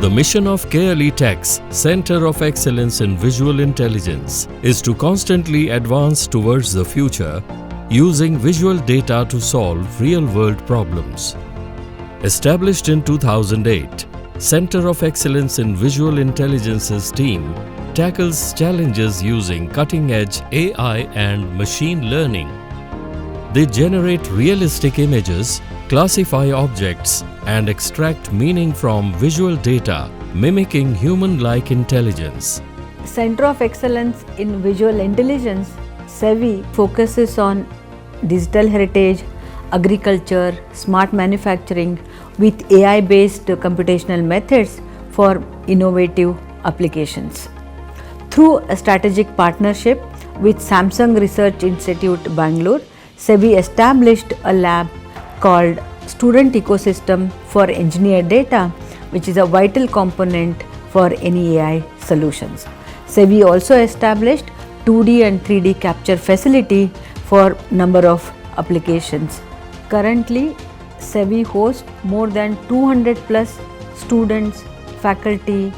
The mission of KLE Tech's Center of Excellence in Visual Intelligence is to constantly advance towards the future using visual data to solve real-world problems. Established in 2008, Center of Excellence in Visual Intelligence's team tackles challenges using cutting-edge AI and machine learning. They generate realistic images, classify objects, and extract meaning from visual data, mimicking human-like intelligence. Center of Excellence in Visual Intelligence, CEVI, focuses on digital heritage, agriculture, smart manufacturing with AI-based computational methods for innovative applications. Through a strategic partnership with Samsung Research Institute, Bangalore, CEVI established a lab called Student Ecosystem for Engineered Data, which is a vital component for any AI solutions. CEVI also established 2D and 3D capture facility for number of applications. Currently, CEVI hosts more than 200 plus students, faculty,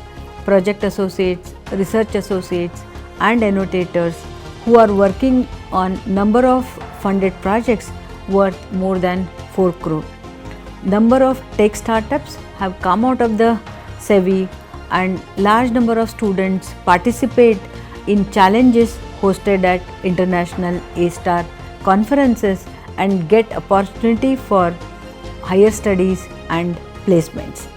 project associates, research associates and annotators who are working on number of funded projects worth more than 4 crore. Number of tech startups have come out of the CEVI and large number of students participate in challenges hosted at international A-star conferences and get opportunity for higher studies and placements.